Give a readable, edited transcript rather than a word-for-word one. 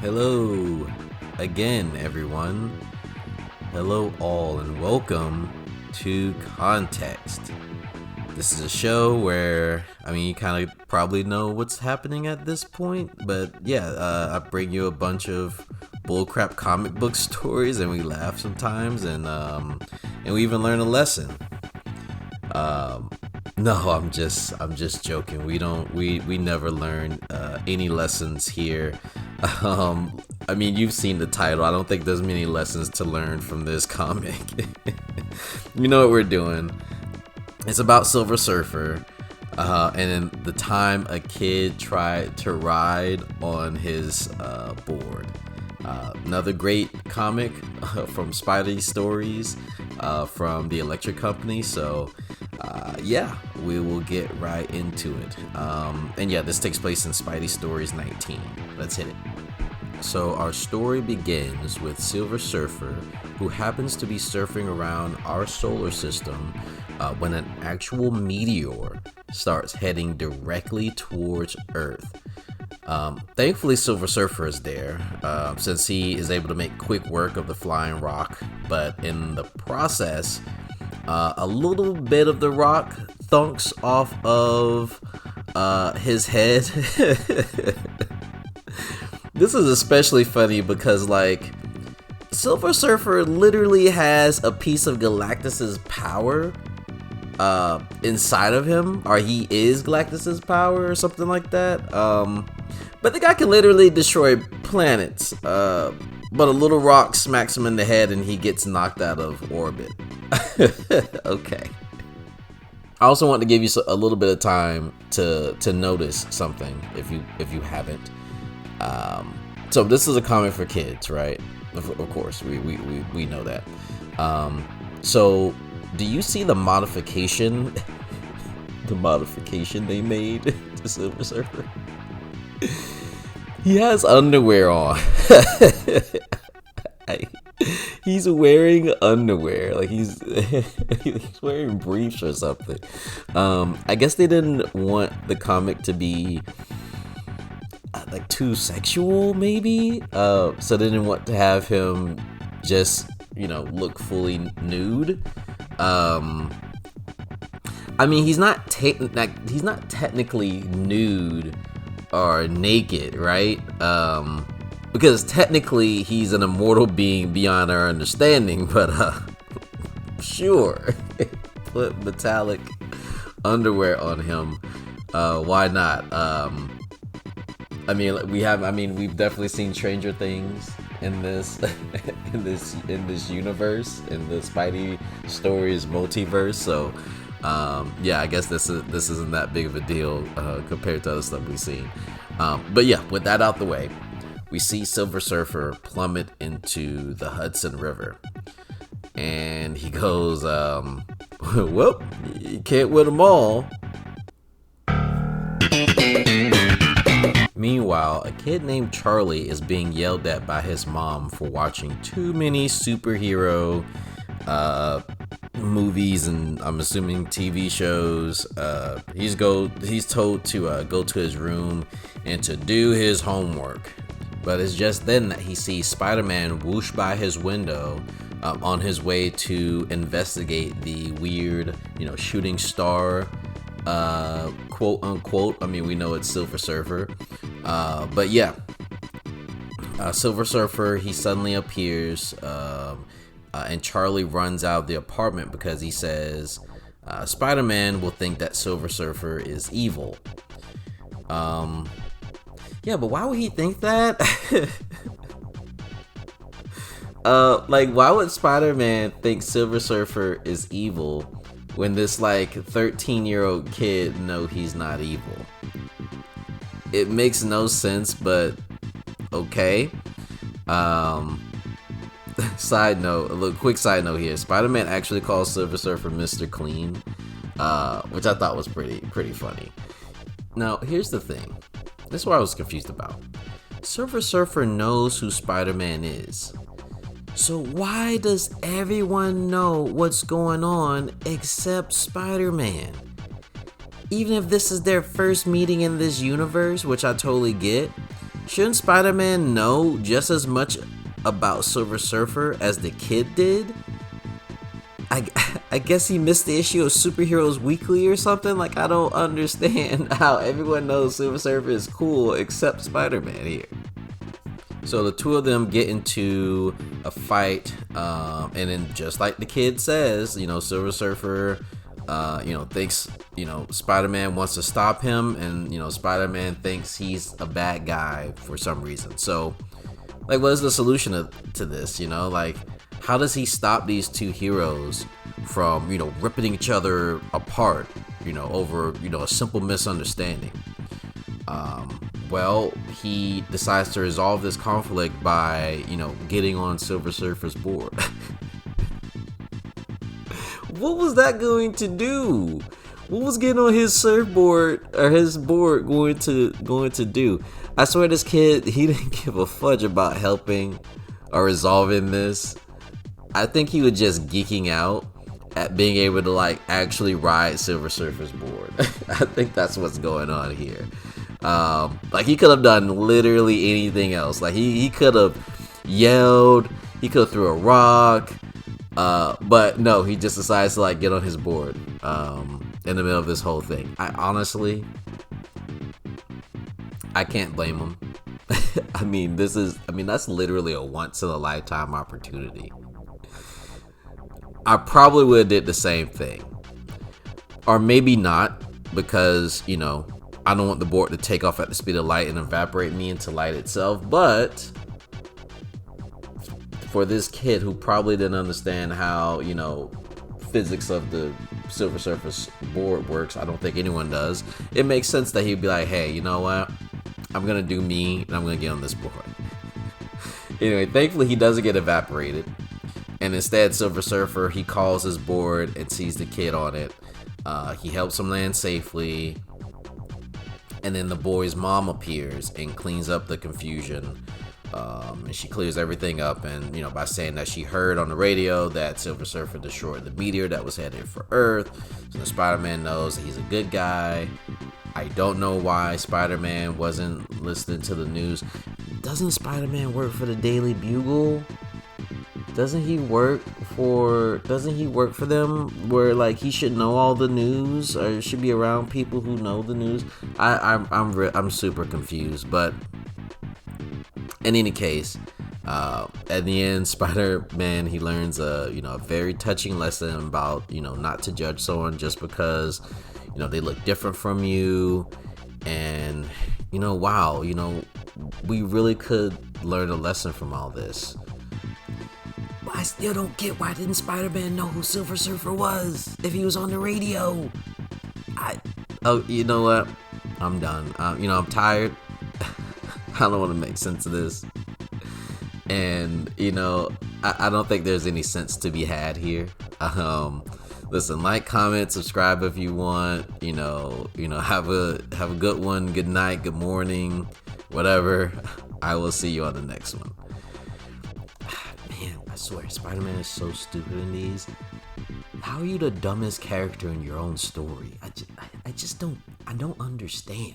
Hello again, everyone. Hello, all, and welcome to Context. This is a show where, you kind of probably know what's happening at this point, but I bring you a bunch of bullcrap comic book stories, and we laugh sometimes, and we even learn a lesson. No, I'm just joking. We never learn any lessons here. You've seen the title. I don't think there's many lessons to learn from this comic. You know what we're doing. It's about Silver Surfer, and the time a kid tried to ride on his board. Another great comic from Spidey stories from the Electric Company. So, we will get right into it. This takes place in Spidey Stories 19. Let's hit it. So our story begins with Silver Surfer, who happens to be surfing around our solar system when an actual meteor starts heading directly towards Earth. Thankfully, Silver Surfer is there, since he is able to make quick work of the flying rock, but in the process, a little bit of the rock thunks off of his head. This is especially funny because, Silver Surfer literally has a piece of Galactus's power inside of him, or he is Galactus's power or something like that. But the guy can literally destroy planets, but a little rock smacks him in the head and he gets knocked out of orbit. Okay. I also want to give you a little bit of time to notice something if you haven't. So this is a comic for kids, right? Of course, we know that. So do you see the modification? The modification they made to Silver Surfer? He has underwear on. He's wearing underwear, he's wearing briefs or something. I guess they didn't want the comic to be too sexual, maybe. So they didn't want to have him just look fully nude. He's not technically nude or naked, right? Because technically he's an immortal being beyond our understanding, but sure. Put metallic underwear on him. Why not? We've definitely seen Stranger Things in this in this universe, in the Spidey Stories multiverse. So I guess this isn't that big of a deal compared to other stuff we've seen. With that out the way, we see Silver Surfer plummet into the Hudson River. And he goes, well, you can't win them all. Meanwhile, a kid named Charlie is being yelled at by his mom for watching too many superhero movies and, I'm assuming, TV shows. He's told to go to his room and to do his homework. But it's just then that he sees Spider-Man whoosh by his window on his way to investigate the weird, shooting star, quote unquote. We know it's Silver Surfer. Silver Surfer, he suddenly appears, and Charlie runs out of the apartment because he says Spider-Man will think that Silver Surfer is evil. But why would he think that? Why would Spider-Man think Silver Surfer is evil when this 13-year-old kid know he's not evil? It makes no sense, but okay. Quick side note here. Spider-Man actually calls Silver Surfer Mr. Clean, which I thought was pretty funny. Now, here's the thing. This is what I was confused about. Silver Surfer knows who Spider-Man is. So why does everyone know what's going on except Spider-Man? Even if this is their first meeting in this universe, which I totally get, shouldn't Spider-Man know just as much about Silver Surfer as the kid did? I guess he missed the issue of Superheroes Weekly or something. Like, I don't understand how everyone knows Silver Surfer is cool except Spider-Man here. So the two of them get into a fight, and then just like the kid says, Silver Surfer, thinks, Spider-Man wants to stop him, and, Spider-Man thinks he's a bad guy for some reason. So, like, what is the solution to this, Like, how does he stop these two heroes from, ripping each other apart, over, a simple misunderstanding? Well, he decides to resolve this conflict by, getting on Silver Surfer's board. What was that going to do? What was getting on his surfboard or his board going to do? I swear this kid, he didn't give a fudge about helping or resolving this. I think he was just geeking out at being able to like actually ride Silver Surfer's board. I think that's what's going on here. Like he could have done literally anything else. Like he could have yelled, he could have threw a rock, but no, he just decides to like get on his board in the middle of this whole thing. I can't blame him. I mean, that's literally a once in a lifetime opportunity. I probably would have did the same thing, or maybe not, because I don't want the board to take off at the speed of light and evaporate me into light itself. But for this kid who probably didn't understand how, physics of the Silver Surfer's board works, I don't think anyone does. It makes sense that he'd be like, hey, you know what? I'm going to do me and I'm going to get on this board. Anyway, thankfully he doesn't get evaporated. And instead, Silver Surfer, he calls his board and sees the kid on it. He helps him land safely. And then the boy's mom appears and cleans up the confusion. And she clears everything up, and by saying that she heard on the radio that Silver Surfer destroyed the meteor that was headed for Earth. So Spider-Man knows that he's a good guy. I don't know why Spider-Man wasn't listening to the news. Doesn't Spider-Man work for the Daily Bugle? Doesn't he work for them, where like he should know all the news or should be around people who know the news? I'm super confused. But in any case, at the end, Spider-Man, he learns a very touching lesson about not to judge someone just because they look different from you. And wow, we really could learn a lesson from all this. But I still don't get, why didn't Spider-Man know who Silver Surfer was if he was on the radio? You know what? I'm done. I'm tired. I don't want to make sense of this. And, I don't think there's any sense to be had here. Listen, like, comment, subscribe if you want. Have a good one. Good night, good morning, whatever. I will see you on the next one. Man, I swear, Spider-Man is so stupid in these. How are you the dumbest character in your own story? I don't understand.